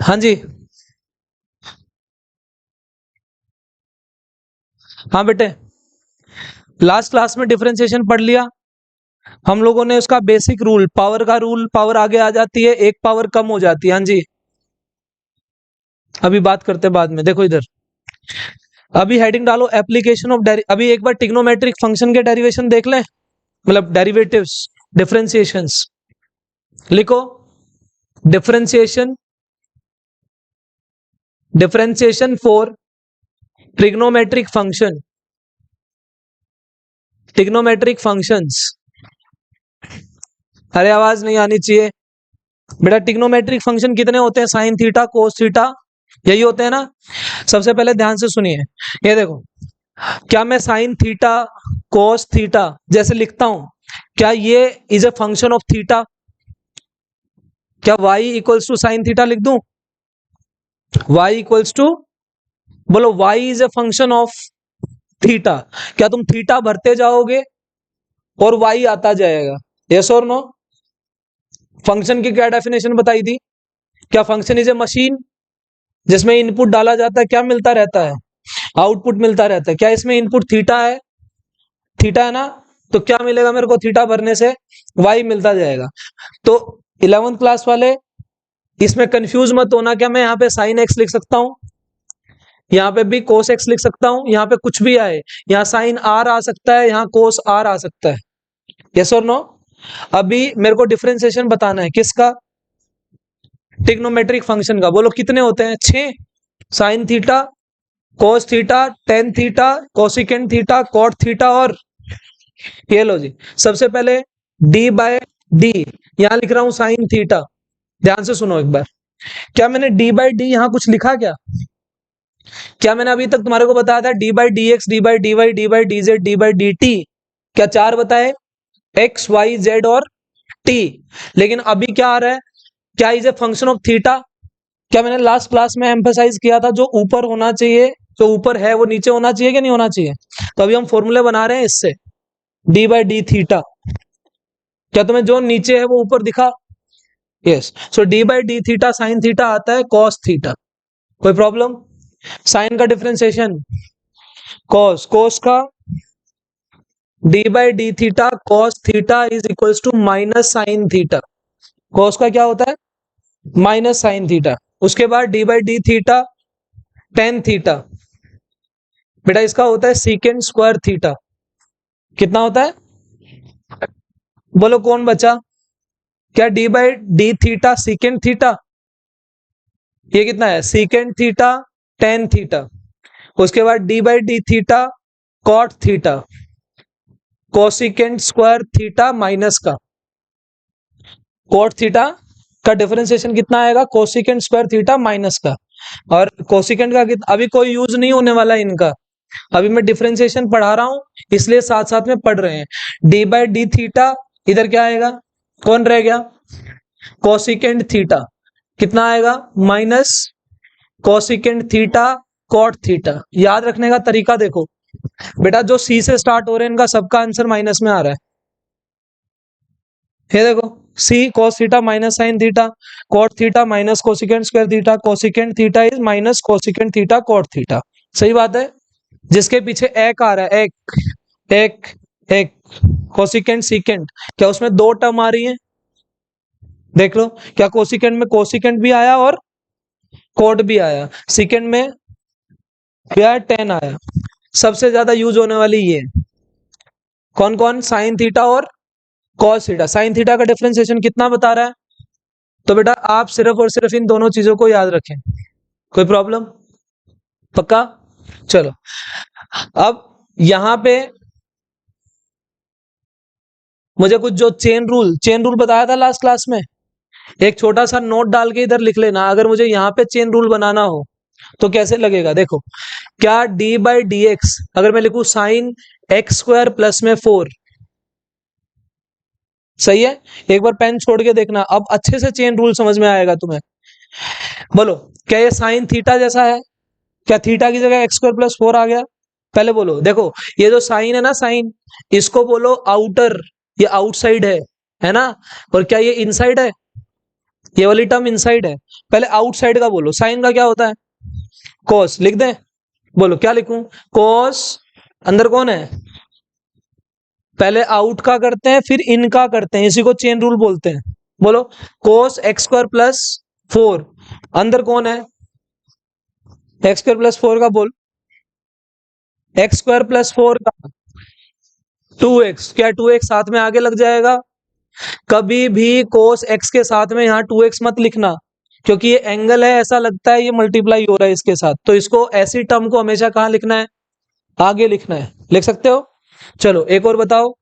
हाँ जी। हाँ बेटे, लास्ट क्लास में डिफरेंशिएशन पढ़ लिया हम लोगों ने। उसका बेसिक रूल, पावर का रूल, पावर आगे आ जाती है, एक पावर कम हो जाती है। हाँ जी, अभी बात करते हैं बाद में। देखो इधर, अभी हेडिंग डालो एप्लीकेशन ऑफ अभी एक बार ट्रिग्नोमेट्रिक फंक्शन के डेरिवेशन देख लें, मतलब डेरिवेटिव्स, डिफरेंशिएशंस। लिखो differentiation, differentiation for trigonometric function, trigonometric functions. अरे आवाज नहीं आनी चाहिए बेटा। ट्रिग्नोमेट्रिक फंक्शन कितने होते हैं? साइन थीटा, कोस थीटा, यही होते हैं ना। सबसे पहले ध्यान से सुनिए, ये देखो, क्या मैं साइन थीटा कोस थीटा जैसे लिखता हूं, क्या ये is a function of theta? क्या y equals to sine theta लिख दूं? y इक्वल्स टू, बोलो y is a function of theta. क्या तुम थीटा भरते जाओगे और y आता जाएगा? यस और नो? फंक्शन की क्या डेफिनेशन बताई थी? क्या फंक्शन इज ए मशीन जिसमें इनपुट डाला जाता है, क्या मिलता रहता है? आउटपुट मिलता रहता है। क्या इसमें इनपुट थीटा है? थीटा है ना। तो क्या मिलेगा मेरे को? थीटा भरने से y मिलता जाएगा। तो 11th क्लास वाले इसमें कंफ्यूज मत होना। क्या मैं यहाँ पे साइन एक्स लिख सकता हूँ, यहाँ पे भी कोस एक्स लिख सकता हूँ, यहाँ पे कुछ भी आए, यहाँ साइन आर आ सकता है, यहाँ कोस आर आ सकता है। यस और नो? अभी मेरे को डिफरेंशिएशन बताना है किसका? ट्रिग्नोमेट्रिक फंक्शन का। बोलो कितने होते हैं? 6। Sine theta, cos theta, tan theta, cosecant theta, cot theta, और ये लो जी, सबसे पहले डी बाय डी, यहां लिख रहा हूं साइन थीटा। ध्यान से सुनो एक बार, क्या मैंने डी बाई डी यहां कुछ लिखा? क्या मैंने अभी तक तुम्हारे को बताया था D by D X, D by D Y, D by D Z, D by D T? क्या 4 बताए? एक्स, वाई, जेड और टी। लेकिन अभी क्या आ रहा है? क्या is a function of theta? क्या मैंने लास्ट क्लास में एम्फेसाइज किया था, जो ऊपर होना चाहिए, जो ऊपर है वो नीचे होना चाहिए कि नहीं होना चाहिए? तो अभी हम फॉर्मूले बना रहे हैं इससे, डी बाई डी थीटा। क्या तुम्हें जो नीचे है वो ऊपर दिखा? Yes. So d by d theta sine theta आता है कॉस थीटा। कोई प्रॉब्लम? साइन का डिफरेंशिएशन कॉस, कोस का d by d theta cos theta is equals to minus sine theta. Cos का क्या होता है? Minus sine theta. उसके बाद d by d theta tan theta, बेटा इसका होता है सीकेंड स्क्वायर थीटा। कितना होता है? बोलो कौन बचा? क्या d by d theta secant theta, ये कितना है? Secant theta tan theta. उसके बाद d by d theta cot theta, cosecant square theta minus का कॉट थीटा का डिफरेंशिएशन कितना आएगा? कोसिकेंट स्क्वायर थीटा माइनस का। और कोसिकेंट का अभी कोई यूज नहीं होने वाला है इनका, अभी मैं डिफरेंशिएशन पढ़ा रहा हूं इसलिए साथ साथ में पढ़ रहे हैं। डी बाई डी थीटा, इधर क्या आएगा? कौन रह गया? Cosecant theta. कितना आएगा? Minus cosecant theta cot theta. याद रखने का तरीका देखो बेटा, जो सी से स्टार्ट हो रहे हैं इनका सबका आंसर माइनस में आ रहा है। ये देखो, C cos theta minus sine theta, cot theta minus cosecant square theta, cosecant theta is minus cosecant theta cot theta. सही बात है। जिसके पीछे एक आ रहा है, एक एक एक कोसिकेंट सीकेंट, क्या उसमें दो टर्म आ रही है? देख लो, क्या कोसिकेंट में कोसिकेंट भी आया और कॉट भी आया, सीकेंट में क्या 10 आया। सबसे ज्यादा यूज होने वाली ये कौन कौन? साइन थीटा और कॉस थीटा। साइन थीटा का डिफरेंशिएशन कितना बता रहा है? तो बेटा आप सिर्फ और सिर्फ इन दोनों चीजों को याद रखें। कोई प्रॉब्लम? पक्का? चलो, अब यहां पे मुझे कुछ जो चेन रूल बताया था लास्ट क्लास में, एक छोटा सा नोट डाल के इधर लिख लेना। अगर मुझे यहाँ पे चेन रूल बनाना हो तो कैसे लगेगा? देखो, क्या डी बाई डी एक्स अगर मैं लिखूं साइन एक्स स्क्वायर प्लस में 4, सही है? एक बार पेन छोड़ के देखना, अब अच्छे से चेन रूल समझ में आएगा तुम्हें। बोलो, क्या ये साइन थीटा जैसा है? क्या थीटा की जगह एक्स स्क्वायर प्लस 4 आ गया? पहले बोलो, देखो ये जो साइन है ना, साइन, इसको बोलो आउटर, ये आउटसाइड है ना? और क्या ये इनसाइड है? ये वाली टर्म इनसाइड है। पहले आउटसाइड का बोलो, साइन का क्या होता है? कॉस। लिख दें? बोलो क्या लिखूं? कॉस। अंदर कौन है? पहले आउट का करते हैं फिर इन का करते हैं, इसी को चेन रूल बोलते हैं। बोलो कोस एक्स स्क्वायर प्लस 4, अंदर कौन है? एक्स स्क्वायर प्लस 4 का बोल। एक्स स्क्वायर प्लस 4 का 2x, क्या 2x साथ में आगे लग जाएगा? कभी भी कोस एक्स के साथ में यहाँ 2x मत लिखना, क्योंकि ये एंगल है, ऐसा लगता है ये मल्टीप्लाई हो रहा है इसके साथ, तो इसको ऐसी टर्म को हमेशा कहाँ लिखना है? आगे लिखना है। लिख सकते हो? चलो एक और बताओ।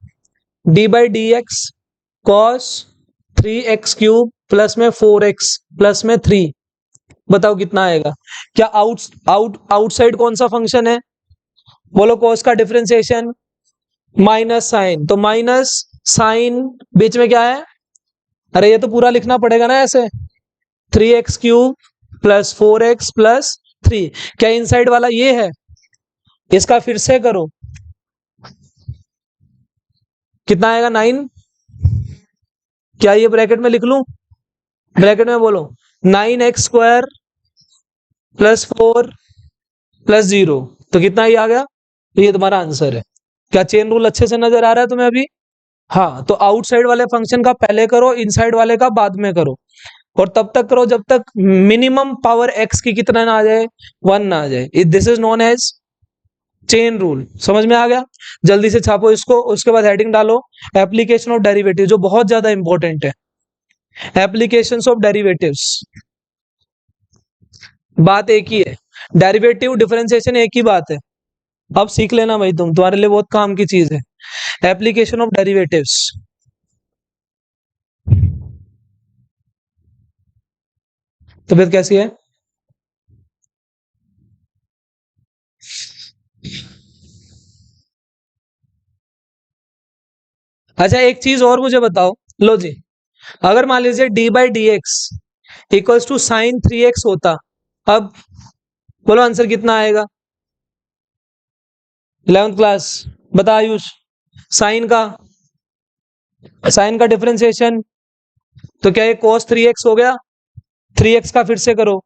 D by D x cos 3x³ plus में 4x प्लस में 3, बताओ कितना आएगा? क्या आउटसाइड कौन सा फंक्शन है? बोलो कॉस का डिफरेंशिएशन माइनस साइन, तो माइनस साइन बीच में क्या है? अरे ये तो पूरा लिखना पड़ेगा ना ऐसे, 3x³ प्लस 4x प्लस 3। क्या इनसाइड वाला ये है? इसका फिर से करो, कितना आएगा? 9। क्या ये ब्रैकेट में लिख लूं? ब्रैकेट में बोलो 9x² प्लस 4 प्लस 0, तो कितना ही आ गया? तो ये तुम्हारा आंसर है। क्या चेन रूल अच्छे से नजर आ रहा है तुम्हें अभी? हाँ, तो आउटसाइड वाले फंक्शन का पहले करो, इनसाइड वाले का बाद में करो, और तब तक करो जब तक मिनिमम पावर x की कितना ना आ जाए, 1 ना आ जाए। This is known as chain rule. समझ में आ गया? जल्दी से छापो इसको, उसके बाद हेडिंग डालो एप्लीकेशन ऑफ डेरिवेटिव, जो बहुत ज्यादा इंपॉर्टेंट है। एप्लीकेशंस ऑफ डेरिवेटिव्स, बात एक ही है, डेरिवेटिव डिफरेंशिएशन एक ही बात है। अब सीख लेना भाई, तुम्हारे लिए बहुत काम की चीज है एप्लीकेशन ऑफ डेरिवेटिव्स। तबीयत कैसी है? अच्छा एक चीज और मुझे बताओ, लो जी, अगर मान लीजिए d by D x equals to sine 3x होता, अब बोलो आंसर कितना आएगा? 11th क्लास, बता आयुष। साइन का, साइन का डिफरेंशिएशन, तो क्या ये cos 3x हो गया? 3x का फिर से करो,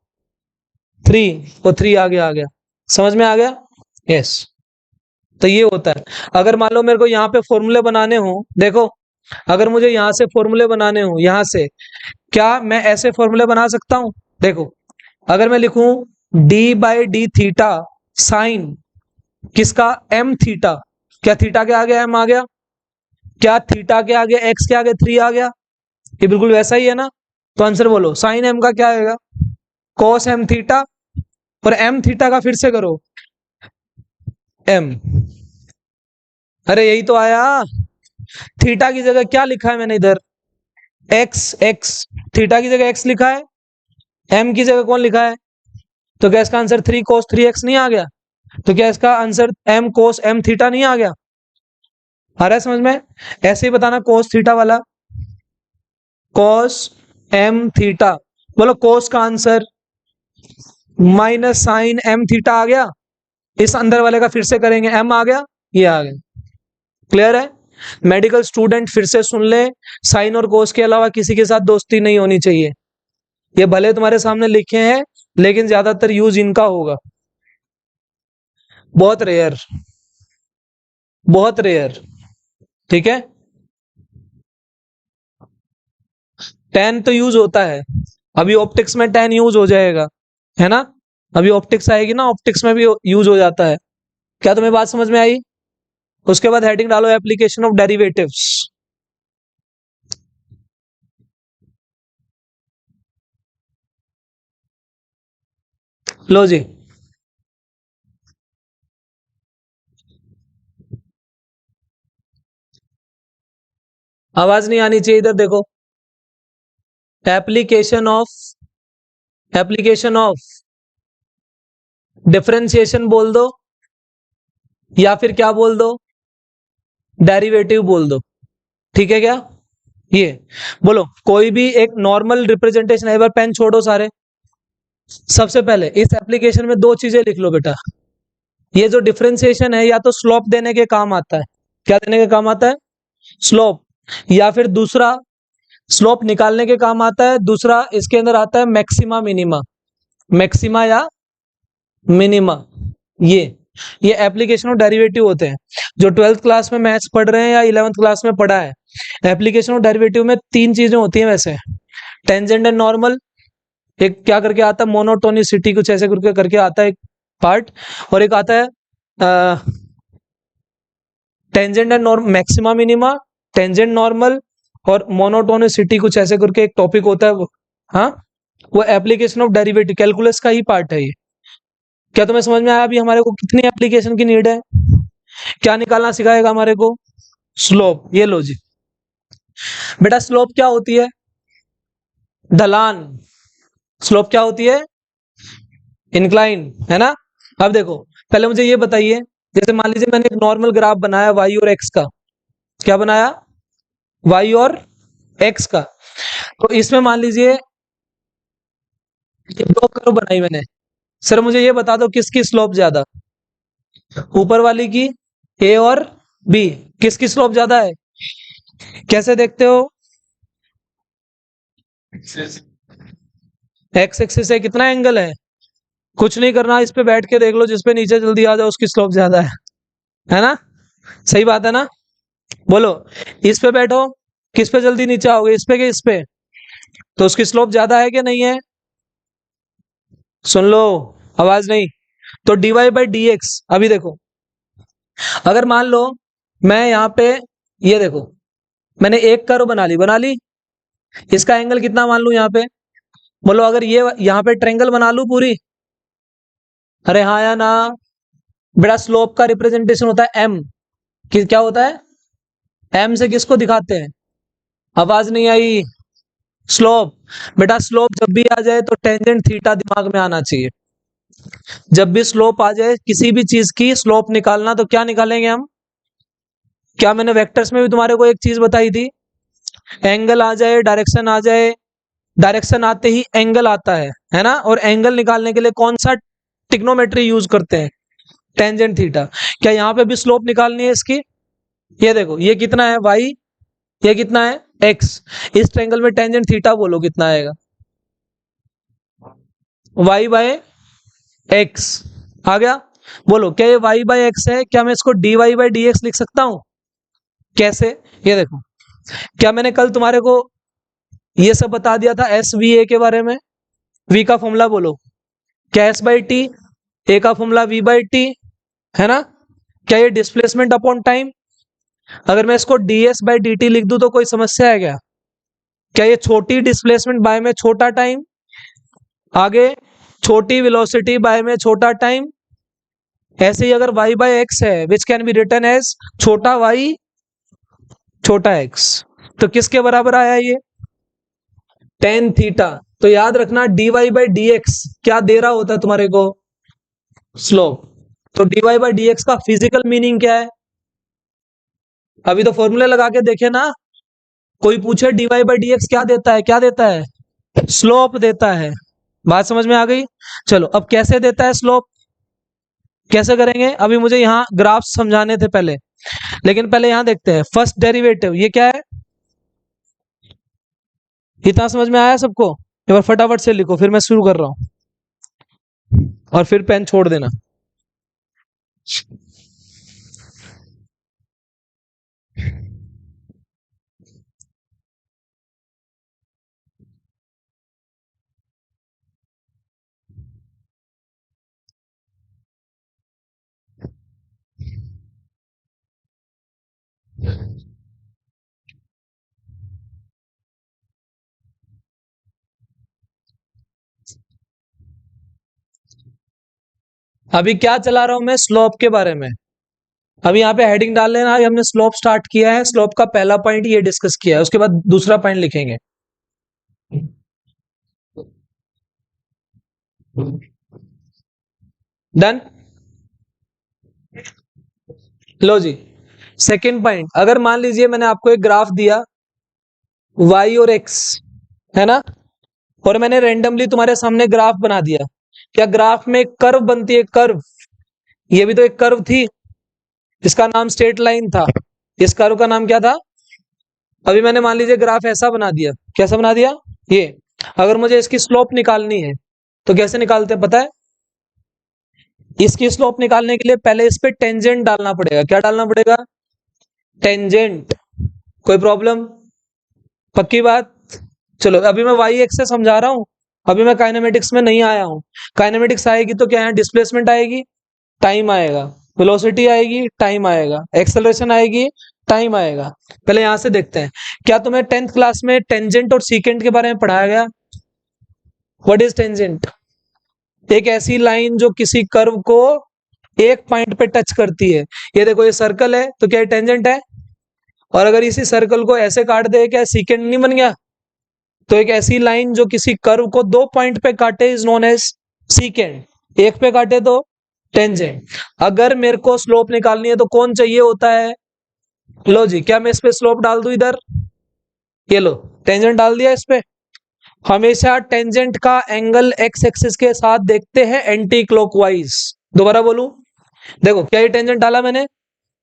3 और 3 आ गया समझ में आ गया? यस। तो ये होता है। अगर मान लो मेरे को यहाँ पे फॉर्मूले बनाने हो, देखो अगर मुझे यहाँ से फॉर्मूले बनाने हो, यहाँ से क्या मैं ऐसे फॉर्मूले बना सकता हूँ? देखो अगर मैं लिखूं D by d theta sign किसका? एम थीटा, क्या थीटा के आगे एम आ गया? क्या थीटा के आगे एक्स के आगे 3 आ गया? ये बिल्कुल वैसा ही है ना। तो आंसर बोलो साइन एम का क्या आएगा? कॉस एम थीटा, और एम थीटा का फिर से करो एम। अरे यही तो आया। थीटा की जगह क्या लिखा है मैंने इधर? एक्स। एक्स थीटा की जगह एक्स लिखा है, एम की जगह कौन लिखा है? तो क्या इसका आंसर 3 cos 3x नहीं आ गया? तो क्या इसका answer m cos m theta नहीं आ गया? आ रहा है समझ में? ऐसे ही बताना cos थीटा वाला, cos m थीटा। बोलो cos का answer minus sine m theta आ गया। इस अंदर वाले का फिर से करेंगे, m आ गया, ये आ गया। क्लियर है? मेडिकल स्टूडेंट फिर से सुन ले, साइन और कोस के अलावा किसी के साथ दोस्ती नहीं होनी चाहिए। ये भले तुम्हारे सामने लिखे हैं लेकिन ज्यादातर यूज इनका होगा, बहुत रेयर, बहुत रेयर। ठीक है? टेन तो यूज होता है, अभी ऑप्टिक्स में टेन यूज हो जाएगा, है ना? अभी ऑप्टिक्स आएगी ना, ऑप्टिक्स में भी यूज हो जाता है। क्या तुम्हें बात समझ में आई? उसके बाद हेडिंग डालो एप्लीकेशन ऑफ डेरिवेटिव्स। लो जी, आवाज नहीं आनी चाहिए इधर देखो। एप्लीकेशन ऑफ डिफरेंशिएशन बोल दो, या फिर क्या बोल दो? डेरिवेटिव बोल दो। ठीक है क्या? ये बोलो कोई भी एक नॉर्मल रिप्रेजेंटेशन है, एक बार पेन छोड़ो सारे। सबसे पहले इस एप्लीकेशन में दो चीजें लिख लो बेटा। ये जो डिफरेंशिएशन है या तो स्लोप देने के काम आता है, क्या देने के काम आता है? स्लोप। या फिर दूसरा स्लोप निकालने के काम आता है। दूसरा इसके अंदर आता है मैक्सिमा मिनिमा, मैक्सिमा या मिनिमा। ये एप्लीकेशन ऑफ डेरिवेटिव होते हैं। जो 12th क्लास में मैथ्स पढ़ रहे हैं या 11th क्लास में पढ़ा है, एप्लीकेशन ऑफ डेरिवेटिव में 3 चीजें होती हैं वैसे। टेंजेंट एंड नॉर्मल, एक क्या करके आता है मोनोटोनिसिटी, कुछ ऐसे करके करके आता है एक पार्ट, और एक आता है tangent and normal, maxima minima, tangent normal और मोनोटोनिसिटी, कुछ ऐसे करके एक टॉपिक होता है वो। हाँ, वो एप्लीकेशन ऑफ डेरिवेटिव कैलकुलस का ही पार्ट है ये। क्या तुम्हें समझ में आया अभी हमारे को कितनी एप्लीकेशन की नीड है? क्या निकालना सिखाएगा हमारे को? स्लोप। ये लो जी बेटा, स्लोप क्या होती है? ढलान। स्लोप क्या होती है? इंक्लाइन, है ना। अब देखो, पहले मुझे ये बताइए, जैसे मान लीजिए मैंने एक नॉर्मल ग्राफ बनाया वाई और एक्स का। क्या बनाया? वाई और एक्स का। तो इसमें मान लीजिए ये 2 कर्व बनाई मैंने। सर मुझे ये बता दो किसकी स्लोप ज्यादा? ऊपर वाली की, ए और बी। किसकी स्लोप ज्यादा है? कैसे देखते हो? एक्स एक्सिस से कितना एंगल है? कुछ नहीं करना, इस पे बैठ के देख लो, जिस पे नीचे जल्दी आ जाओ उसकी स्लोप ज्यादा है ना। सही बात है ना? बोलो, इस पे बैठो, किस पे जल्दी नीचे आओगे, इस पे कि इस पे? तो उसकी स्लोप ज्यादा है कि नहीं है? सुन लो, आवाज नहीं। तो dy बाई डी एक्स, अभी देखो, अगर मान लो मैं यहाँ पे, ये देखो मैंने एक कर्व बना ली, इसका एंगल कितना मान लू यहाँ पे? बोलो, अगर ये यहाँ पे ट्रायंगल बना लू पूरी। अरे हाँ या ना? बेटा स्लोप का रिप्रेजेंटेशन होता है एम। क्या होता है? एम से किसको दिखाते हैं? आवाज नहीं आई। स्लोप। बेटा स्लोप जब भी आ जाए तो टेंजेंट थीटा दिमाग में आना चाहिए। जब भी स्लोप आ जाए किसी भी चीज की स्लोप निकालना, तो क्या निकालेंगे हम? क्या मैंने वेक्टर्स में भी तुम्हारे को एक चीज बताई थी? एंगल आ जाए, डायरेक्शन आ जाए, डायरेक्शन आते ही एंगल आता है ना। और एंगल निकालने के लिए कौन सा ट्रिग्नोमेट्री यूज करते हैं? Tangent theta. क्या यहाँ पे भी स्लोप निकालनी है इसकी? ये देखो, ये कितना है वाई, ये कितना है एक्स। इस ट्रायंगल में टेंजेंट थीटा बोलो कितना आएगा? Y bye x. आ गया? बोलो, क्या ये वाई बाय एक्स है? क्या मैं इसको d y by D x लिख सकता हूं? कैसे? ये देखो, क्या मैंने कल तुम्हारे को ये सब बता दिया था एस वी ए के बारे में? वी का फॉर्मूला बोलो, क्या एस बाई टी, ए का फॉर्मूला वी बाई टी, है ना। क्या ये डिस्प्लेसमेंट अपॉन टाइम? अगर मैं इसको D s by D T लिख दूं तो कोई समस्या है क्या? क्या ये छोटी डिस्प्लेसमेंट बाय में छोटा टाइम, आगे छोटी वेलोसिटी बाय में छोटा टाइम। ऐसे ही अगर y बाय एक्स है which can be written as छोटा y छोटा x, तो किसके बराबर आया ये? Tan theta. तो याद रखना dy बाई डी एक्स क्या दे रहा होता है तुम्हारे को? स्लोप। तो dy बाई डी एक्स का फिजिकल मीनिंग क्या है? अभी तो फॉर्मूले लगा के देखे ना। कोई पूछे dy बाई डी एक्स क्या देता है? क्या देता है? स्लोप देता है। बात समझ में आ गई? चलो, अब कैसे देता है स्लोप, कैसे करेंगे? अभी मुझे यहाँ ग्राफ समझाने थे पहले, लेकिन पहले यहाँ देखते हैं फर्स्ट डेरिवेटिव। ये क्या है? इतना समझ में आया सबको? एक बार फटाफट से लिखो, फिर मैं शुरू कर रहा हूं, और फिर पेन छोड़ देना। अभी क्या चला रहा हूं मैं? स्लोप के बारे में। अभी यहाँ पे हेडिंग डाल लेना, हमने स्लोप स्टार्ट किया है, स्लोप का पहला पॉइंट ये डिस्कस किया है, उसके बाद दूसरा पॉइंट लिखेंगे। डन। लो जी, सेकंड पॉइंट, अगर मान लीजिए मैंने आपको एक ग्राफ दिया y और x, है ना, और मैंने रेंडमली तुम्हारे सामने ग्राफ बना दिया। क्या ग्राफ में कर्व बनती है? कर्व। ये भी तो एक कर्व थी, इसका नाम स्ट्रेट लाइन था। इस कर्व का नाम क्या था? अभी मैंने मान लीजिए ग्राफ ऐसा बना दिया, कैसा बना दिया ये। अगर मुझे इसकी स्लोप निकालनी है तो कैसे निकालते हैं पता है? इसकी स्लोप निकालने के लिए पहले इस पे टेंजेंट डालना पड़ेगा। क्या डालना पड़ेगा? टेंजेंट। कोई प्रॉब्लम? पक्की बात? चलो अभी मैं वाई एक्स से समझा रहा हूं, अभी मैं काइनेमेटिक्स में नहीं आया हूं। काइनेमेटिक्स आएगी तो क्या है? डिस्प्लेसमेंट आएगी, टाइम आएगा, वेलोसिटी आएगी, टाइम आएगा, एक्सेलरेशन आएगी, टाइम आएगा। पहले यहां से देखते हैं, क्या तुम्हें 10th क्लास में टेंजेंट और सीकेंट के बारे में पढ़ाया गया? What is tangent? एक ऐसी लाइन जो किसी कर्व को एक पॉइंट पे टच करती है। ये देखो, ये सर्कल है तो क्या ये टेंजेंट है? और अगर इसी सर्कल को ऐसे काट दे, क्या सीकेंट नहीं बन गया? तो एक ऐसी लाइन जो किसी कर्व को 2 पॉइंट पे काटे इज नोन एज सीकेंट, एक पे काटे तो टेंजेंट। अगर मेरे को स्लोप निकालनी है तो कौन चाहिए होता है? लो जी, क्या मैं इस पे स्लोप डाल दूं इधर? ये लो, टेंजेंट डाल दिया इस पे। हमेशा टेंजेंट का एंगल एक्स एक्सिस के साथ देखते हैं एंटी क्लॉकवाइज। दोबारा बोलूं, देखो क्या ये टेंजेंट डाला मैंने,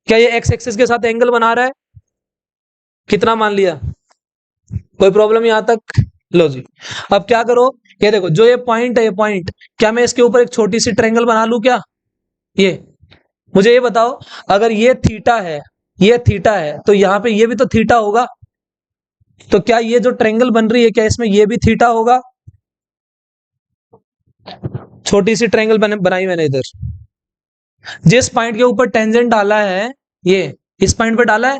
क्या ये एक्स एक्सिस के साथ एंगल बना रहा है? कितना मान लिया? कोई प्रॉब्लम यहां तक? लो जी, अब क्या करो, ये देखो जो ये पॉइंट है, ये पॉइंट, क्या मैं इसके ऊपर एक छोटी सी ट्रायंगल बना लूं क्या? ये मुझे ये बताओ, अगर ये थीटा है, ये थीटा है, तो यहाँ पे ये भी तो थीटा होगा। तो क्या ये जो ट्रायंगल बन रही है, क्या इसमें ये भी थीटा होगा? छोटी सी ट्रायंगल बनाई मैंने इधर, जिस पॉइंट के ऊपर टेंजेंट डाला है, ये इस पॉइंट पे डाला है,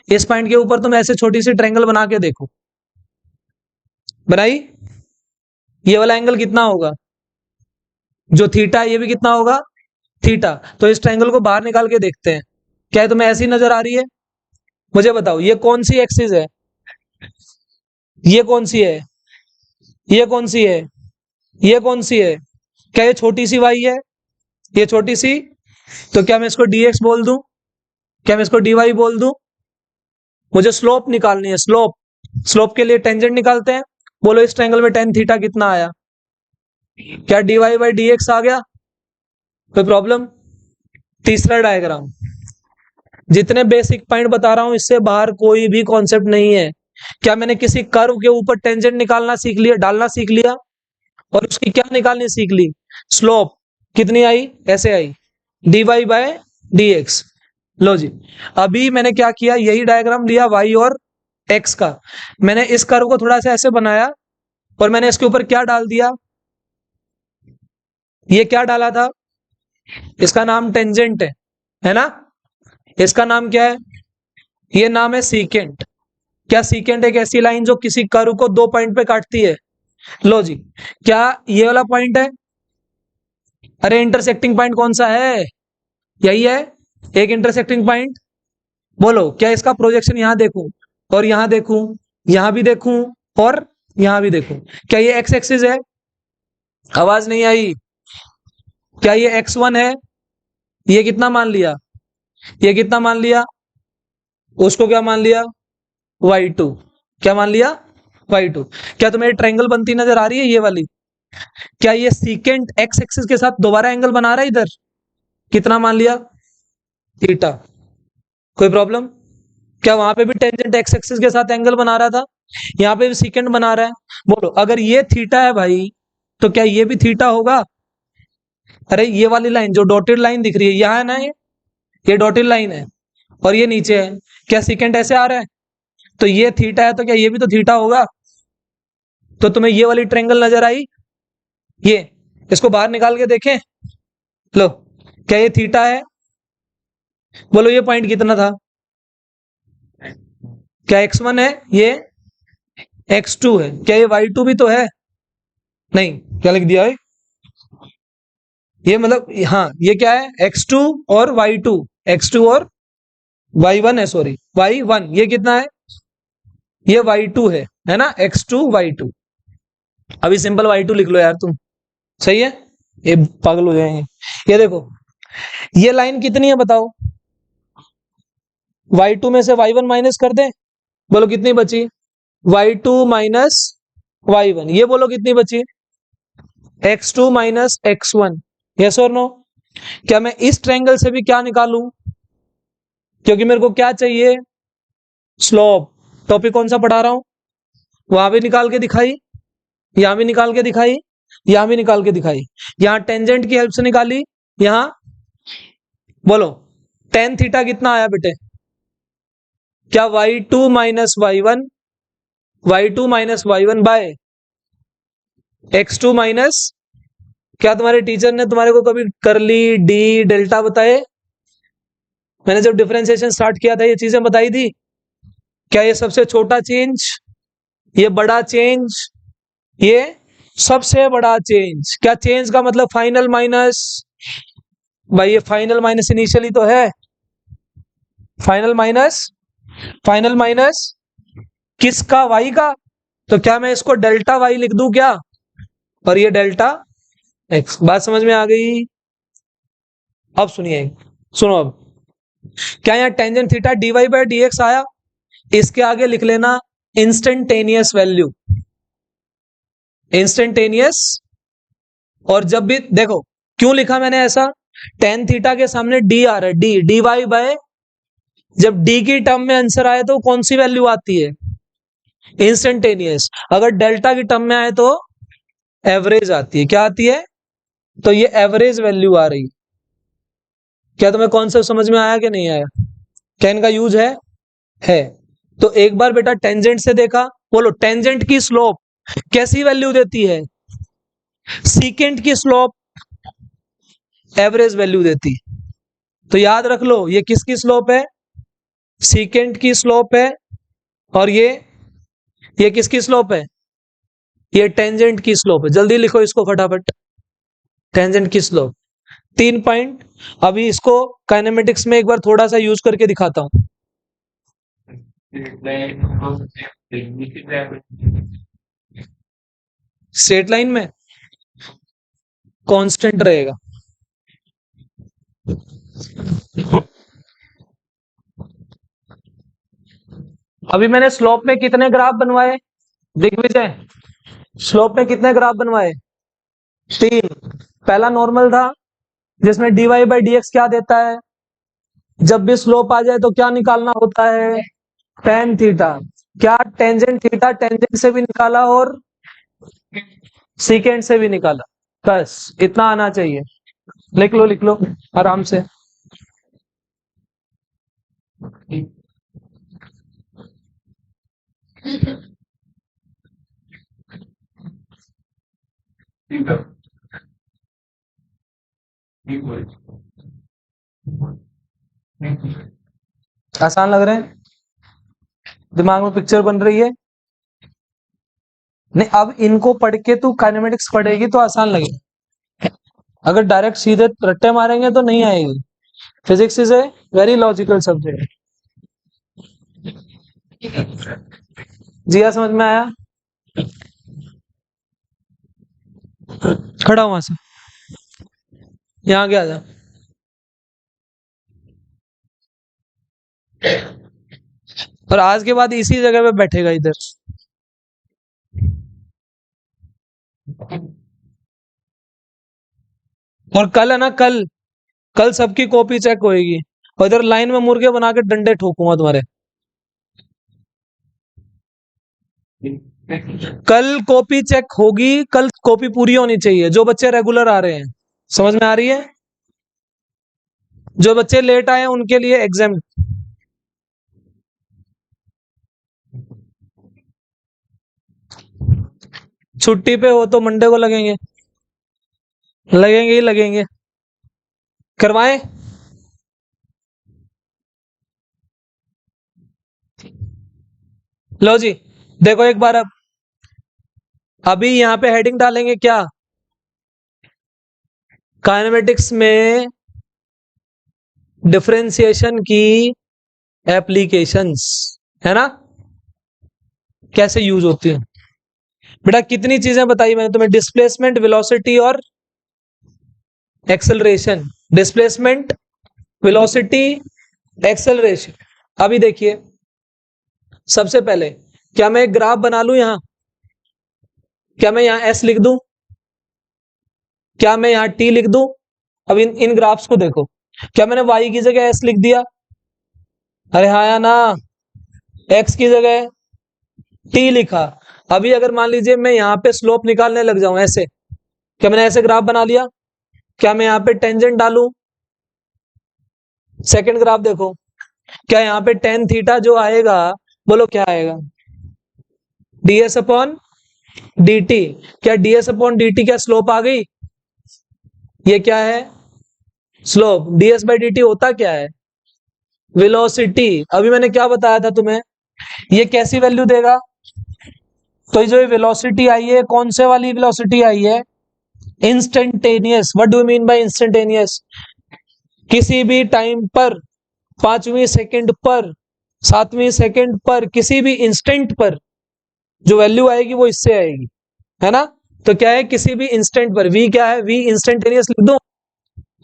इस पॉइंट के ऊपर तुम ऐसे छोटी सी ट्रायंगल बना के देखो, बनाई, ये वाला एंगल कितना होगा? जो थीटा है ये भी कितना होगा? थीटा। तो इस ट्रायंगल को बाहर निकाल के देखते हैं, क्या है तुम्हें ऐसी नजर आ रही है? मुझे बताओ, ये कौन सी एक्सिस है? ये कौन सी है? ये कौन सी है? ये कौन सी है? क्या ये छोटी सी वाई है? ये छोटी सी, तो क्या मैं इसको dx बोल दूं? क्या मैं इसको dy बोल दूं? मुझे स्लोप निकालनी है, स्लोप। स्लोप के लिए टेंजेंट निकालते हैं। बोलो इस ट्रायंगल में tan थीटा कितना आया? क्या dy बाई dx आ गया? कोई प्रॉब्लम? तीसरा डायग्राम, जितने बेसिक पॉइंट बता रहा हूं इससे बाहर कोई भी कॉन्सेप्ट नहीं है। क्या मैंने किसी कर्व के ऊपर टेंजेंट निकालना सीख लिया, डालना सीख लिया, और उसकी क्या निकालनी सीख ली? स्लोप। कितनी आई? ऐसे आई, dy बाय dx। लो जी, अभी मैंने क्या किया, यही डायग्राम लिया y और x का, मैंने इस कर्व को थोड़ा सा ऐसे बनाया और मैंने इसके ऊपर क्या डाल दिया? ये क्या डाला था? इसका नाम टेंजेंट है ना? इसका नाम क्या है? ये नाम है सीकेंट। क्या सीकेंट एक ऐसी लाइन जो किसी कर्व को 2 पॉइंट पे काटती है? लो जी, क्या ये वाला पॉइंट है? अरे इंटरसेक्टिंग पॉइंट कौन सा है? यही है, एक इंटरसेक्टिंग पॉइंट। बोलो, क्या इसका प्रोजेक्शन यहां देखूं और यहां देखूं, यहां भी देखूं और यहां भी देखूं, क्या ये एक्स एक्सिस है? आवाज नहीं आई। क्या ये x1 है? ये कितना मान लिया? ये कितना मान लिया? उसको क्या मान लिया? y2। क्या मान लिया? y2। क्या तुम्हें ट्रायंगल बनती नजर आ रही है, ये वाली? क्या ये सीकेंट एक्स एक्सिस के साथ दोबारा एंगल बना रहा है इधर? कितना मान लिया? थीटा। कोई प्रॉब्लम? क्या वहां पे भी टेंजेंट एक्स एक्सिस के साथ एंगल बना रहा था, यहाँ पे भी सीकेंट बना रहा है? बोलो, अगर ये थीटा है भाई, तो क्या ये भी थीटा होगा? अरे ये वाली लाइन जो डॉटेड लाइन दिख रही है, यहाँ है ना, ये डॉटेड लाइन है और ये नीचे है, क्या सीकेंट ऐसे आ रहा है? तो ये थीटा है तो क्या ये भी तो थीटा होगा? तो तुम्हें ये वाली ट्रायंगल नजर आई? ये, इसको बाहर निकाल के देखें। लो, क्या ये थीटा है? बोलो ये पॉइंट कितना था? क्या x1 है? ये x2 है। क्या ये y2 भी तो है? नहीं, क्या लिख दिया है ये, मतलब हाँ, ये क्या है? x2 और y2, x2 और y1 है, सॉरी y1, ये कितना है? ये y2 है ना, x2 y2। अभी सिंपल y2 लिख लो यार तुम, सही है, ये पागल हो जाएंगे। ये देखो, ये लाइन कितनी है बताओ? y2 में से y1 माइनस कर दें, बोलो कितनी बची? y2 माइनस y1, ये बोलो कितनी बची? x2 minus x1। यस और नो? क्या मैं इस ट्रायंगल से भी क्या निकालूं? क्योंकि मेरे को क्या चाहिए? स्लोप। टॉपिक कौन सा पढ़ा रहा हूं, वहां भी निकाल के दिखाई, यहां भी निकाल के दिखाई, यहां भी निकाल के दिखाई। यहां टेंजेंट की हेल्प से निकाली, यहां बोलो टेन थीटा कितना आया बेटे, क्या y2 minus y1, y2 minus y1 bye x2 minus, क्या तुम्हारे टीचर ने तुम्हारे को कभी करली डी डेल्टा बताए? मैंने जब डिफरेंशिएशन स्टार्ट किया था ये चीजें बताई थी? क्या ये सबसे छोटा चेंज, ये बड़ा चेंज, ये सबसे बड़ा चेंज? क्या चेंज का मतलब फाइनल माइनस? भाई ये फाइनल माइनस इनिशियली तो है, फाइनल माइनस, फाइनल माइनस किसका, वाई का। तो क्या मैं इसको डेल्टा वाई लिख दूं क्या, और ये डेल्टा एक्स। बात समझ में आ गई? अब सुनिए, सुनो अब, क्या यहाँ tangent theta d y by D x आया, इसके आगे लिख लेना इंस्टेंटेनियस वैल्यू, इंस्टेंटेनियस। और जब भी देखो क्यों लिखा मैंने ऐसा, टेन थीटा के सामने डी आ रहा है, डी डी वाई बाय, जब डी की टर्म में आंसर आए तो कौन सी वैल्यू आती है, इंस्टेंटेनियस। अगर डेल्टा की टर्म में आए तो एवरेज आती है, क्या आती है, तो ये एवरेज वैल्यू आ रही। क्या तुम्हें कॉन्सेप्ट समझ में आया कि नहीं आया, क्या इनका यूज है। तो एक बार बेटा टेंजेंट से देखा, बोलो टेंजेंट की स्लोप कैसी वैल्यू देती है, सीकेंट की स्लोप एवरेज वैल्यू देती। तो याद रख लो ये किसकी स्लोप है, सीकेंट की स्लोप है, और ये किसकी स्लोप है, ये टेंजेंट की स्लोप है। जल्दी लिखो इसको फटाफट, टेंजेंट की स्लोप। 3 पॉइंट। अभी इसको काइनेमेटिक्स में एक बार थोड़ा सा यूज करके दिखाता हूं। स्ट्रेट लाइन में कांस्टेंट रहेगा। अभी मैंने स्लोप में कितने ग्राफ बनवाए दिग्विजय, स्लोप में कितने ग्राफ बनवाए, 3। पहला नॉर्मल था जिसमें dy बाई डी एक्स क्या देता है, जब भी स्लोप आ जाए तो क्या निकालना होता है, टेन थीटा। क्या टेंजेंट थीटा टेंजेंट से भी निकाला और सीकेंट से भी निकाला, बस इतना आना चाहिए। लिख लो आराम से। आसान लग रहे हैं, दिमाग में पिक्चर बन रही है? नहीं, अब इनको पढ़ के तू काइनेमेटिक्स पढ़ेगी तो आसान लगेगा, अगर डायरेक्ट सीधे रट्टे मारेंगे तो नहीं आएगी। Physics is a very logical subject. जिया समझ में आया? खड़ा वहां से, यहाँ क्या जा, और आज के बाद इसी जगह पे बैठेगा इधर। और कल है ना, कल कल सबकी कॉपी चेक होएगी, और इधर लाइन में मुर्गे बना के डंडे ठोकूंगा तुम्हारे। कल कॉपी चेक होगी, कल कॉपी पूरी होनी चाहिए, जो बच्चे रेगुलर आ रहे हैं। समझ में आ रही है? जो बच्चे लेट आए हैं उनके लिए एग्जाम। छुट्टी पे हो तो मंडे को लगेंगे, लगेंगे ही लगेंगे। करवाएं? लो जी, देखो एक बार, अब अभी यहाँ पे हेडिंग डालेंगे क्या, काइनेमेटिक्स में डिफरेंशिएशन की एप्लीकेशंस, है ना, कैसे यूज होती है। बेटा कितनी चीजें बताई मैंने तुम्हें, डिस्प्लेसमेंट, वेलोसिटी और एक्सेलरेशन। Displacement, velocity, acceleration. अभी देखिए, सबसे पहले क्या मैं एक ग्राफ बना लूं यहां, क्या मैं यहां एस लिख दूं, क्या मैं यहां टी लिख दूं। अब इन ग्राफ्स को देखो, क्या मैंने वाई की जगह एस लिख दिया, अरे हाँ या ना, एक्स की जगह टी लिखा। अभी अगर मान लीजिए मैं यहाँ पे स्लोप निकालने लग जाऊं ऐसे, क्या मैंने ऐसे ग्राफ बना लिया, क्या मैं यहाँ पे टेंजेंट डालूं, सेकंड ग्राफ देखो, क्या यहाँ पे टेन थीटा जो आएगा, बोलो क्या आएगा, ds अपॉन dt। क्या ds अपॉन dt क्या स्लोप आ गई, ये क्या है स्लोप। ds बाई dt होता क्या है, वेलोसिटी। अभी मैंने क्या बताया था तुम्हें, ये कैसी वैल्यू देगा, तो जो वेलोसिटी आई है कौन से वाली वेलोसिटी आई है, instantaneous. What do mean by instantaneous, किसी भी टाइम पर, 5वीं सेकंड पर, 7वीं सेकंड पर, किसी भी इंस्टेंट पर जो वैल्यू आएगी वो इससे आएगी, है ना। तो क्या है, किसी भी इंस्टेंट पर, v क्या है, v इंस्टेंटेनियस लिख दो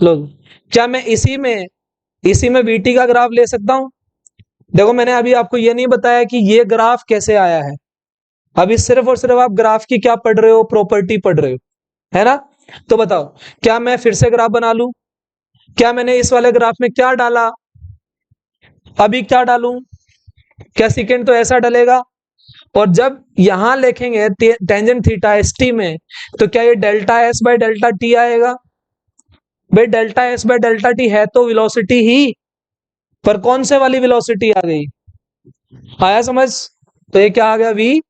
लोग। क्या मैं इसी में vt का ग्राफ ले सकता हूं। देखो मैंने अभी आपको ये नहीं बताया कि ये ग्राफ कैसे आया है, अभी सिर्फ और सिर्फ आप ग्राफ की क्या पढ़ रहे हो, प्रॉपर्टी पढ़ रहे हो, है ना। तो बताओ, क्या मैं फिर से ग्राफ बना लूं, क्या मैंने इस वाले ग्राफ में क्या डाला, अभी क्या डालूं, क्या सेकेंड तो ऐसा डलेगा, और जब यहां लिखेंगे टेंजेंट थीटा एस टी में, तो क्या ये delta s by delta T आएगा। भाई delta s by delta T है तो वेलोसिटी ही, पर कौन से वाली वेलोसिटी आ गई, आया समझ। तो ये क्या आ गया, वी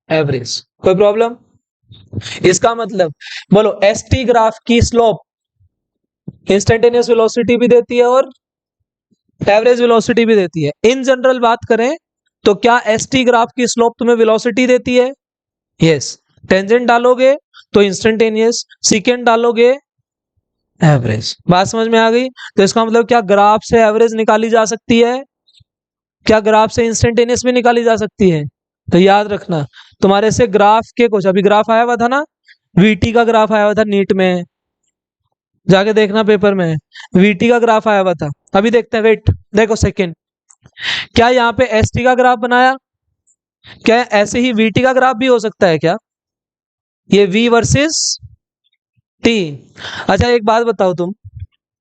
एवरेज। कोई प्रॉब्लम, इसका मतलब बोलो एस टी ग्राफ की स्लोप इंस्टेंटेनियस वेलोसिटी भी देती है और एवरेज वेलोसिटी भी देती है। इन जनरल बात करें तो क्या एस टी ग्राफ की स्लोप तुम्हें वेलोसिटी देती है, यस। टेंजेंट डालोगे तो इंस्टेंटेनियस, सीकेंड डालोगे एवरेज। बात समझ में आ गई। तो इसका मतलब क्या ग्राफ से एवरेज निकाली जा सकती है, क्या ग्राफ से इंस्टेंटेनियस भी निकाली जा सकती है। तो याद रखना, तुम्हारे से ग्राफ के कुछ अभी ग्राफ आया हुआ था ना, वीटी का ग्राफ आया हुआ था नीट में, जाके देखना पेपर में, वीटी का ग्राफ आया हुआ था। अभी देखते हैं, वेट देखो सेकेंड, क्या यहाँ पे एस टी का ग्राफ बनाया, क्या ऐसे ही वीटी का ग्राफ भी हो सकता है क्या, ये वी वर्सेस टी। अच्छा एक बात बताओ तुम,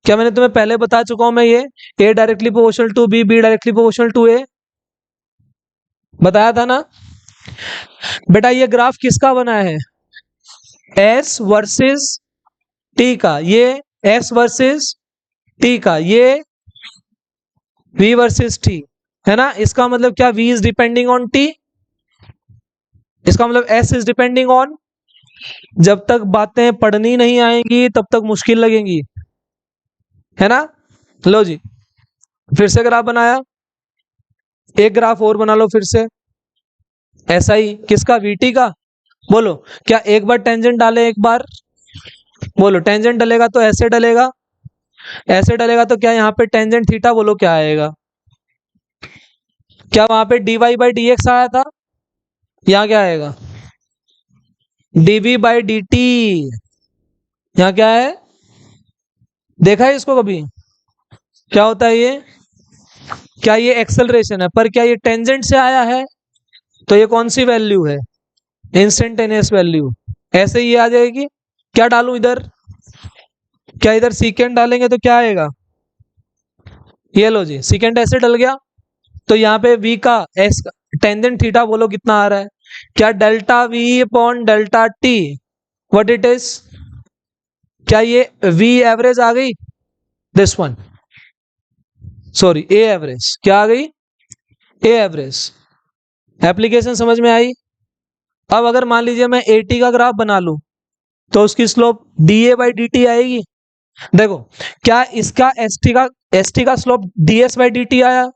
क्या मैंने तुम्हें पहले बता चुका हूं मैं ये, A directly proportional to B, B directly proportional to A, बताया था ना। बेटा ये ग्राफ किसका बना है, एस वर्सेस टी का, ये एस वर्सेस टी का, ये वी वर्सेस टी, है ना। इसका मतलब क्या, v is depending on t, इसका मतलब एस इज डिपेंडिंग ऑन। जब तक बातें पढ़नी नहीं आएंगी तब तक मुश्किल लगेंगी, है ना। लो जी, फिर से ग्राफ बनाया, एक ग्राफ और बना लो फिर से, ऐसा ही किसका, वीटी का। बोलो क्या एक बार टेंजेंट डाले, एक बार बोलो टेंजेंट डलेगा तो ऐसे डलेगा, ऐसे डलेगा तो क्या यहाँ पे टेंजेंट थीटा, बोलो क्या आएगा, क्या वहां पे d y by D x आया था, यहाँ क्या आएगा, डीवी बाई डी टी। यहाँ क्या है, देखा है इसको कभी, क्या होता है ये, क्या ये एक्सेलरेशन है, पर क्या ये टेंजेंट से आया है, तो ये कौन सी वैल्यू है, इंस्टेंटेनियस वैल्यू, ऐसे ही आ जाएगी। क्या डालूं इधर, क्या इधर सीकेंड डालेंगे तो क्या आएगा, ये लो जी सीकेंड ऐसे डल गया, तो यहाँ पे v का एस टेंजेंट थीटा बोलो कितना आ रहा है, क्या delta v upon delta T, what it is, क्या ये v एवरेज आ गई, this one, sorry A average, क्या आ गई, ए एवरेज। एप्लीकेशन समझ में आई। अब अगर मान लीजिए मैं एटी का ग्राफ बना लूं, तो उसकी slope d a by D t आएगी। देखो क्या इसका एस टी का slope d s by D t आया,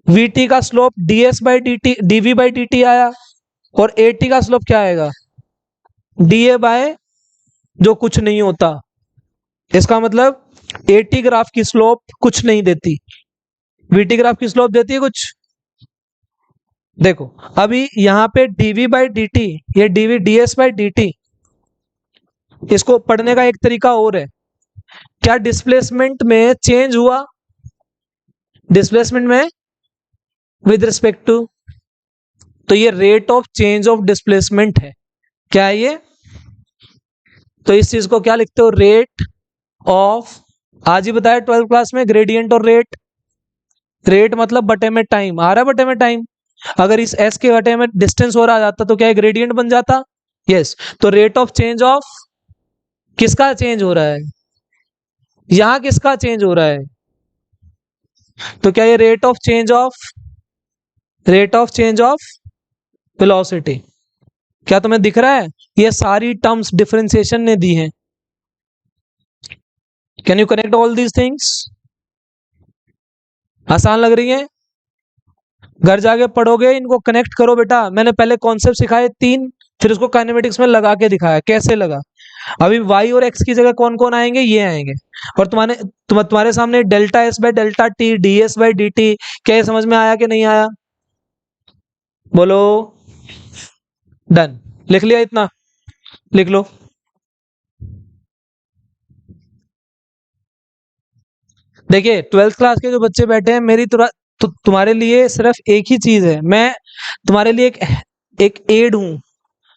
वीटी का slope d s by D t, d v by D t आया, और एटी का स्लोप क्या आएगा, डी ए बाय जो कुछ नहीं होता। इसका मतलब एटी ग्राफ की स्लोप कुछ नहीं देती, वीटी ग्राफ की स्लोप देती है कुछ। देखो अभी यहाँ पे डीवी बाई डी टी, ये d v d s by D t, इसको पढ़ने का एक तरीका और है, क्या डिस्प्लेसमेंट में चेंज हुआ, डिस्प्लेसमेंट में विद रिस्पेक्ट टू, तो ये rate of change of displacement है, क्या है ये। तो इस चीज को क्या लिखते हो, रेट ऑफ, आज ही बताया 12th क्लास में ग्रेडियंट और रेट, रेट मतलब बटे में टाइम, आ रहा है बटे में टाइम, अगर इस s के घटे में डिस्टेंस और आ जाता तो क्या ग्रेडियंट बन जाता? यस। तो रेट ऑफ चेंज ऑफ किसका चेंज हो रहा है? यहां किसका चेंज हो रहा है? तो क्या ये rate of change of velocity, क्या तुम्हें दिख रहा है? ये सारी टर्म्स डिफरेंशिएशन ने दी हैं। Can you connect all these things? आसान लग रही है? घर जाके पढ़ोगे, इनको कनेक्ट करो बेटा। मैंने पहले कॉन्सेप्ट सिखाए 3, फिर उसको काइनेमेटिक्स में लगा के दिखाया कैसे लगा। अभी y और x की जगह कौन कौन आएंगे? ये आएंगे। और तुम्हारे सामने delta s by delta t, d s by d T, क्या ये समझ में आया कि नहीं आया? बोलो। डन। लिख लिया इतना? लिख लो। देखिए 12th क्लास के जो बच्चे बैठे हैं, मेरी तुम्हारे लिए सिर्फ एक ही चीज है, मैं तुम्हारे लिए एक एड हूं,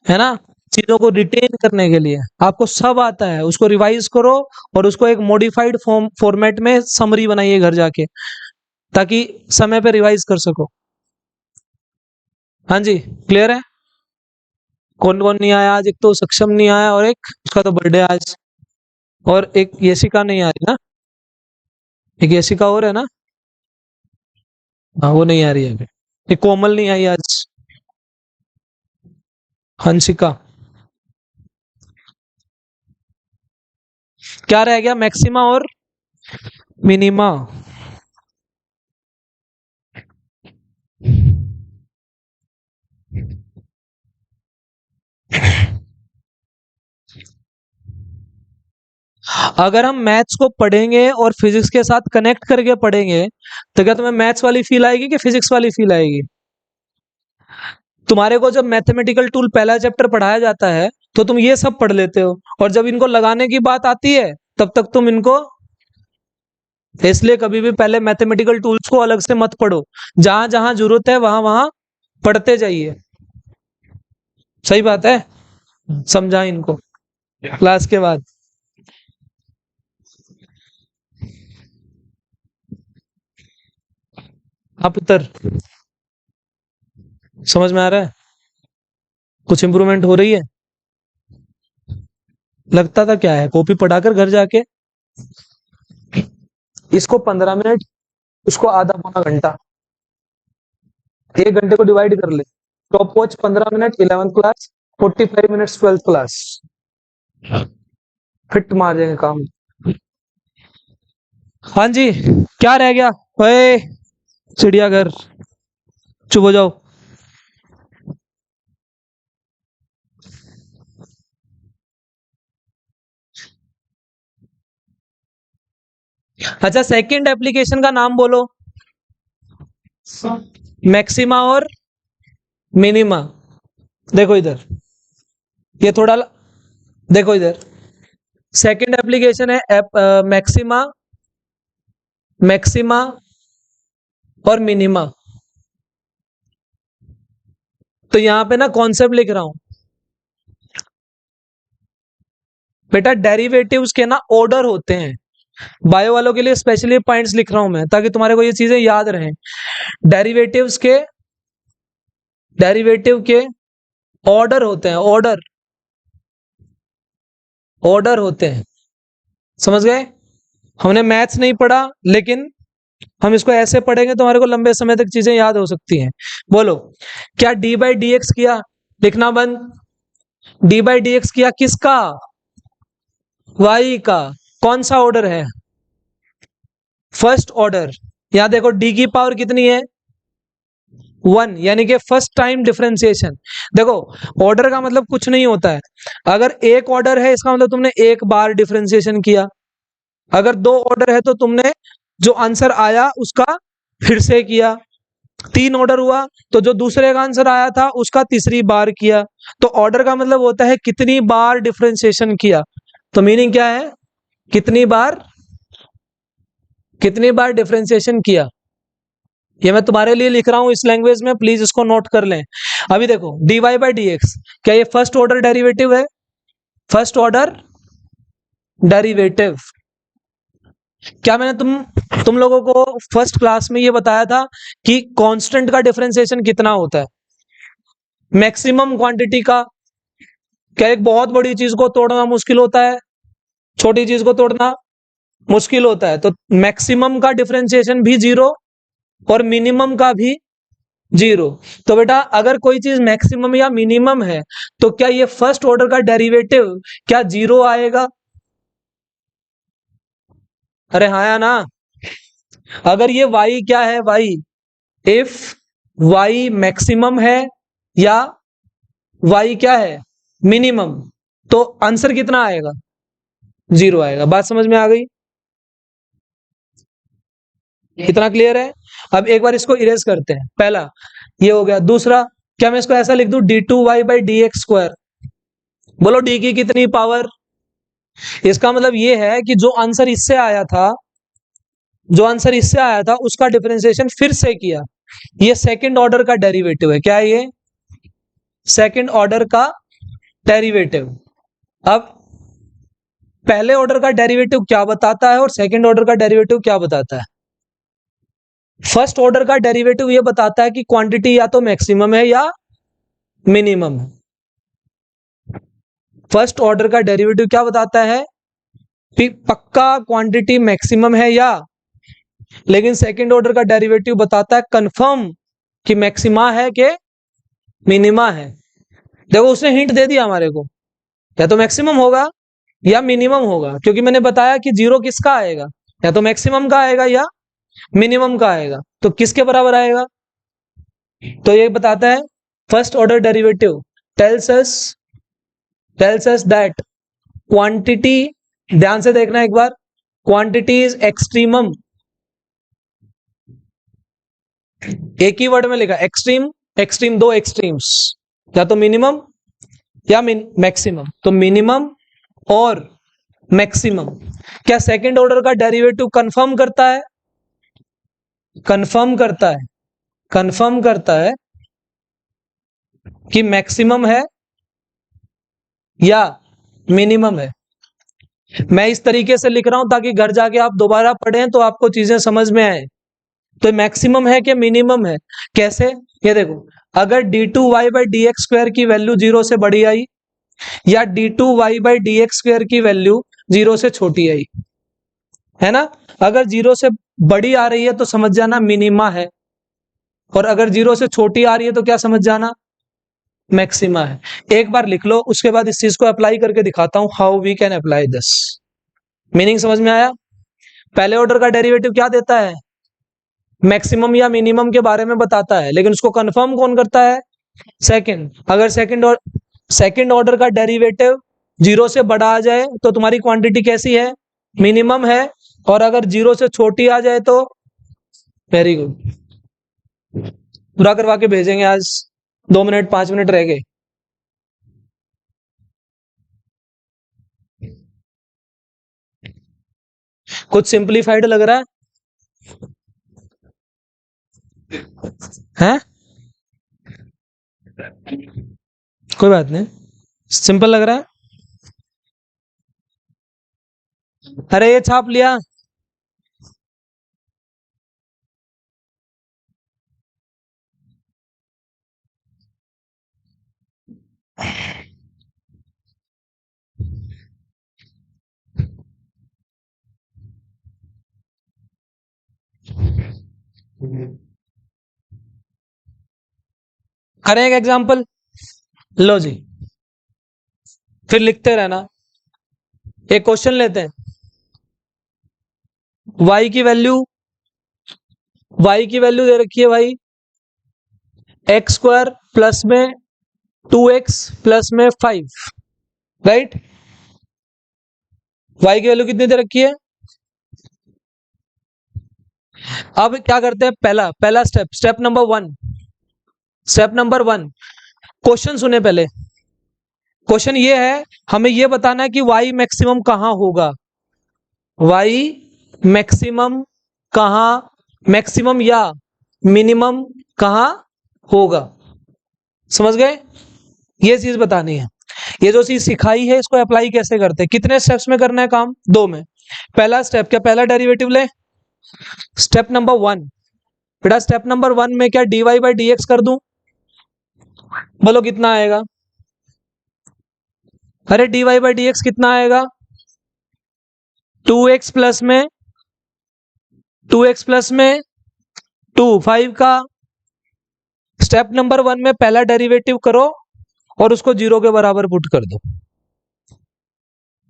है ना, चीजों को रिटेन करने के लिए। आपको सब आता है, उसको रिवाइज करो और उसको एक मॉडिफाइड फॉर्मेट में समरी बनाइए घर जाके, ताकि समय पे रिवाइज कर सको। हाँ जी, क्लियर है? कौन कौन नहीं आया आज? एक तो सक्षम नहीं आया, और एक उसका तो बर्थडे आज, और एक यशिका नहीं आ रही ना, एक यशिका और है ना, हाँ वो नहीं आ रही है अभी। एक कोमल नहीं आई आज, हंसिका। क्या रह गया? मैक्सिमा और मिनिमा। अगर हम मैथ्स को पढ़ेंगे और फिजिक्स के साथ कनेक्ट करके पढ़ेंगे, तो क्या तुम्हें मैथ्स वाली फील आएगी कि फिजिक्स वाली फील आएगी? तुम्हारे को जब मैथमेटिकल टूल पहला चैप्टर पढ़ाया जाता है तो तुम ये सब पढ़ लेते हो, और जब इनको लगाने की बात आती है तब तक तुम इनको, इसलिए कभी भी पहले मैथमेटिकल टूल्स को अलग से मत पढ़ो, जहां जहां जरूरत है वहां वहां पढ़ते जाइए। सही बात है? समझा इनको क्लास के बाद? आप उत्तर समझ में आ रहा है? कुछ इंप्रूवमेंट हो रही है? लगता था क्या है, कॉपी पढ़ाकर घर जाके इसको 15 मिनट, उसको आधा पौना घंटा, 1 घंटे को डिवाइड कर ले। Top watch 15 minute 11th class, 45 minute 12th class, fit मार जाएंगे काम। हाँ जी, क्या रह गया? ओए चिड़ियाघर, चुप हो जाओ। अच्छा, सेकंड एप्लीकेशन का नाम बोलो। मैक्सिमा और मिनिमा। देखो इधर, ये थोड़ा देखो इधर, सेकंड एप्लीकेशन है मैक्सिमा, मैक्सिमा और मिनिमा। तो यहां पे ना कॉन्सेप्ट लिख रहा हूं बेटा, डेरिवेटिव्स के ना ऑर्डर होते हैं। बायो वालों के लिए स्पेशली पॉइंट्स लिख रहा हूं मैं, ताकि तुम्हारे को ये चीजें याद रहें। डेरिवेटिव्स के डेरिवेटिव के ऑर्डर होते हैं, ऑर्डर, ऑर्डर होते हैं। समझ गए? हमने मैथ्स नहीं पढ़ा, लेकिन हम इसको ऐसे पढ़ेंगे तो हमारे को लंबे समय तक चीजें याद हो सकती हैं। बोलो, क्या डी बाई डी एक्स किया? लिखना बंद। डी बाई डी एक्स किया किसका? वाई का। कौन सा ऑर्डर है? First order. यहां देखो डी की पावर कितनी है? 1, यानी कि फर्स्ट टाइम डिफरेंशिएशन। देखो, ऑर्डर का मतलब कुछ नहीं होता है। अगर एक ऑर्डर है, इसका मतलब तुमने एक बार डिफरेंशिएशन किया। अगर 2 ऑर्डर है तो तुमने जो आंसर आया उसका फिर से किया। 3 ऑर्डर हुआ तो जो दूसरे का आंसर आया था उसका तीसरी बार किया। तो ऑर्डर का मतलब होता है कितनी बार डिफरेंशिएशन किया। तो मीनिंग क्या है? कितनी बार डिफरेंशिएशन किया। ये मैं तुम्हारे लिए लिख रहा हूं इस लैंग्वेज में, प्लीज इसको नोट कर लें। अभी देखो dy बाई डी एक्स, क्या ये फर्स्ट ऑर्डर डेरिवेटिव है? First order derivative. क्या मैंने तुम लोगों को फर्स्ट क्लास में ये बताया था कि कांस्टेंट का डिफरेंशिएशन कितना होता है? मैक्सिमम क्वांटिटी का। क्या एक बहुत बड़ी चीज को तोड़ना मुश्किल होता है, छोटी चीज को तोड़ना मुश्किल होता है, तो मैक्सिमम का डिफरेंशिएशन भी जीरो और मिनिमम का भी जीरो। तो बेटा अगर कोई चीज मैक्सिमम या मिनिमम है तो क्या ये फर्स्ट ऑर्डर का डेरिवेटिव क्या जीरो आएगा? अरे हाँ या ना? अगर ये y क्या है, y, इफ y मैक्सिमम है या y क्या है, मिनिमम, तो आंसर कितना आएगा? जीरो आएगा। बात समझ में आ गई? इतना क्लियर है? अब एक बार इसको इरेज करते हैं। पहला ये हो गया। दूसरा, क्या मैं इसको ऐसा लिख दूं, d2y/dx²? बोलो d की कितनी पावर? इसका मतलब ये है कि जो आंसर इससे आया था उसका डिफरेंशिएशन फिर से किया। ये सेकंड ऑर्डर का डेरिवेटिव है। क्या है ये? सेकंड ऑर्डर का डेरिवेटिव। अब पहले ऑर्डर का डेरिवेटिव क्या बताता है और सेकंड ऑर्डर का डेरिवेटिव क्या बताता है? फर्स्ट ऑर्डर का डेरिवेटिव ये बताता है कि क्वांटिटी या तो मैक्सिमम है या मिनिमम है। फर्स्ट ऑर्डर का डेरिवेटिव क्या बताता है कि पक्का क्वांटिटी मैक्सिमम है या, लेकिन सेकंड ऑर्डर का डेरिवेटिव बताता है कंफर्म कि मैक्सिमा है कि मिनिमा है। देखो उसने हिंट दे दिया हमारे को, या तो मैक्सिमम होगा या मिनिमम होगा, क्योंकि मैंने बताया कि जीरो किसका आएगा, या तो मैक्सिमम का आएगा या मिनिमम का आएगा। तो किसके बराबर आएगा? तो ये बताता है first order derivative tells us that quantity, ध्यान से देखना एक बार, क्वांटिटी इज एक्सट्रीमम। एक ही वर्ड में लिखा एक्सट्रीम, एक्सट्रीम दो एक्सट्रीम्स, या तो मिनिमम या मैक्सिमम। तो मिनिमम और मैक्सिमम। क्या सेकंड ऑर्डर का डेरिवेटिव कंफर्म करता है? कंफर्म करता है, कंफर्म करता है कि मैक्सिमम है या मिनिमम है। मैं इस तरीके से लिख रहा हूं ताकि घर जाके आप दोबारा पढ़ें तो आपको चीजें समझ में आए। तो मैक्सिमम है कि मिनिमम है? कैसे? ये देखो, अगर d2y/dx² की वैल्यू जीरो से बड़ी आई या d2y/dx² की वैल्यू जीरो से छोटी आई, है ना? अगर जीरो से बड़ी आ रही है तो समझ जाना मिनिमा है, और अगर जीरो से छोटी आ रही है तो क्या समझ जाना? मैक्सिमा है। एक बार लिख लो, उसके बाद इस चीज को अप्लाई करके दिखाता हूं how we can apply this. Meaning समझ में आया? पहले ऑर्डर का डेरिवेटिव क्या देता है? मैक्सिमम या मिनिमम के बारे में बताता है, लेकिन उसको कंफर्म कौन करता है? सेकंड। अगर सेकंड ऑर्डर का डेरिवेटिव जीरो से बड़ा आ जाए तो तुम्हारी क्वांटिटी कैसी है? मिनिमम है। और अगर जीरो से छोटी आ जाए तो वेरी गुड, पूरा करवा के भेजेंगे आज। 2 मिनट 5 मिनट रह गए। कुछ सिंप्लीफाइड लग रहा है? कोई बात नहीं, सिंपल लग रहा है। अरे ये छाप लिया। करें एक एग्जांपल, लो जी, फिर लिखते रहना। एक क्वेश्चन लेते हैं। y की वैल्यू दे रखी है भाई x² प्लस में 2x प्लस में 5, राइट? y की वैल्यू कितनी दे रखी है? अब क्या करते हैं? पहला स्टेप नंबर वन, क्वेश्चन सुने पहले। क्वेश्चन ये है, हमें ये बताना है कि y मैक्सिमम कहां होगा। y मैक्सिमम कहां, मैक्सिमम या मिनिमम कहां होगा? समझ गए? ये चीज बतानी है। ये जो चीज सिखाई है इसको अप्लाई कैसे करते हैं, कितने स्टेप्स में करना है काम, 2 में। पहला स्टेप क्या, पहला डेरिवेटिव ले, स्टेप नंबर 1। बेटा स्टेप नंबर 1 में क्या dy बाई डी एक्स कर दूं, बोलो कितना आएगा, अरे dy बाई डी एक्स कितना आएगा, 2x प्लस में 2 5 का। स्टेप नंबर 1 में पहला डेरिवेटिव करो और उसको 0 के बराबर पुट कर दो,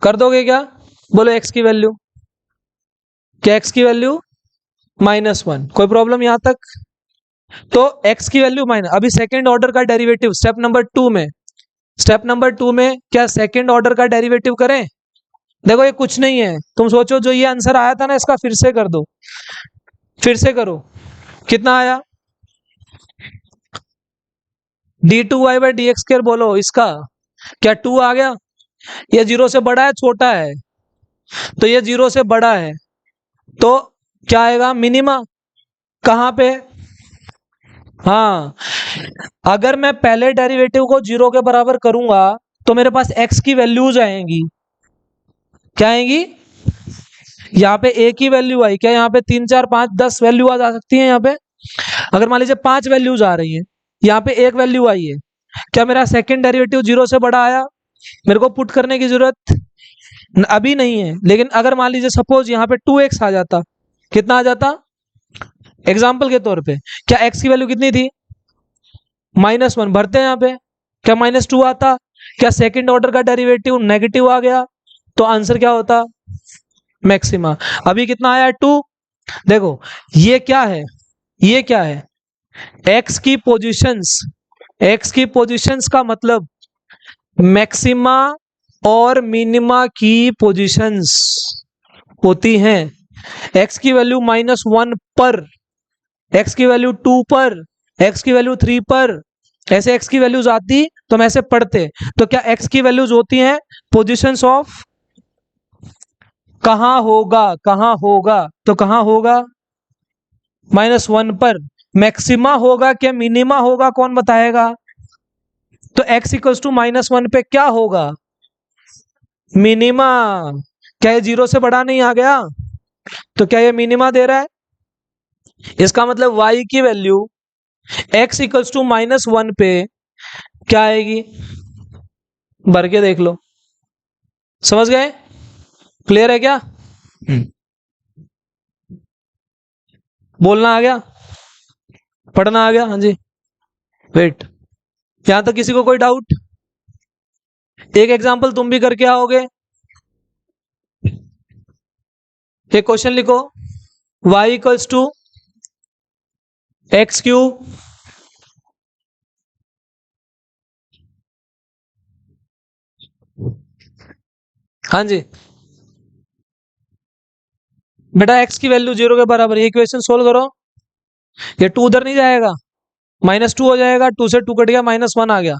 कर दोगे क्या, बोलो x की वैल्यू क्या, x की वैल्यू -1, कोई प्रॉब्लम यहां तक। तो x की वैल्यू माइनस, अभी सेकंड ऑर्डर का डेरिवेटिव स्टेप नंबर 2 में, स्टेप नंबर 2 में क्या सेकंड ऑर्डर का डेरिवेटिव करें, देखो ये कुछ नहीं है, तुम सोचो जो ये आंसर आया था ना इसका फिर से कर दो, फिर से करो, कितना आया, d2y by D x square, बोलो इसका क्या 2 आ गया, ये 0 से बड़ा है छोटा है, तो ये 0 से बड़ा है, तो क्या आएगा मिनिमा, कहां पे, हाँ अगर मैं पहले डेरिवेटिव को 0 के बराबर करूंगा तो मेरे पास x की वैल्यूज आएंगी, क्या आएंगी, यहाँ पे a की वैल्यू आई, क्या यहाँ पे 3 4 5 10 वैल्यू आ जा सकती है, यहाँ पे अगर मान लीजिए 5 वैल्यूज आ रही है, यहाँ पे 1 वैल्यू आई है, क्या मेरा सेकंड डेरिवेटिव 0 से बड़ा आया, मेरे को पुट करने की जरूरत अभी नहीं है, लेकिन अगर मान लीजिए सपोज यहाँ पे 2x आ जाता, कितना आ जाता, एग्जाम्पल के तौर पे, क्या x की वैल्यू कितनी थी, -1, भरते हैं यहाँ पे, क्या -2 आता, क्या सेकंड ऑर्डर का डेरिवेटिव नेगेटिव आ गया, तो आंसर क्या होता, मैक्सिमा। अभी कितना आया 2, देखो ये क्या है, ये क्या है, x की पोजीशंस, x की पोजीशंस का मतलब मैक्सिमा और मिनिमा की पोजीशंस होती हैं, x की वैल्यू -1 पर, x की वैल्यू 2 पर, x की वैल्यू 3 पर, ऐसे x की वैल्यूज आती तो हम ऐसे पढ़ते, तो क्या x की वैल्यूज होती हैं पोजीशंस ऑफ, कहां होगा, कहां होगा, तो कहां होगा -1 पर, मैक्सिमा होगा क्या मिनिमा होगा, कौन बताएगा, तो x इक्वल्स टू -1 पे क्या होगा, मिनिमा, क्या ये 0 से बड़ा नहीं आ गया, तो क्या ये मिनिमा दे रहा है, इसका मतलब y की वैल्यू x इक्वल्स टू -1 पे क्या आएगी, भर के देख लो, समझ गए, क्लियर है क्या, बोलना आ गया, पढ़ना आ गया, हाँ जी, वेट, यहां तक किसी को कोई डाउट, एक एग्जांपल तुम भी करके आओगे, एक क्वेश्चन लिखो, y equals to x cube हाँ जी, बेटा x की वैल्यू 0 के बराबर, ये इक्वेशन सोल्व करो, ये 2 उधर नहीं जाएगा, -2 हो जाएगा, 2 से 2 कट गया, -1 आ गया,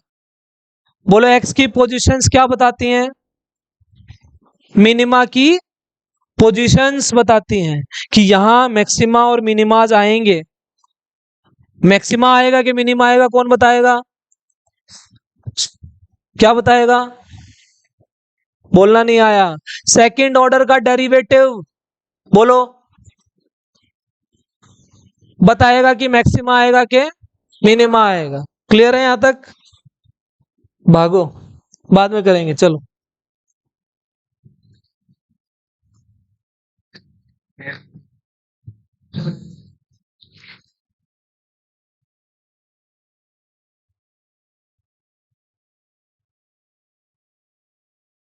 बोलो x की पोजीशंस क्या बताती हैं, मिनिमा की पोजीशंस बताती हैं कि यहां मैक्सिमा और मिनिमाज आएंगे, मैक्सिमा आएगा कि मिनिमा आएगा, कौन बताएगा, क्या बताएगा, बोलना नहीं आया, सेकंड ऑर्डर का डेरिवेटिव बोलो, बताएगा कि मैक्सिमा आएगा कि मिनिमा आएगा, क्लियर है यहां तक, भागो बाद में करेंगे, चलो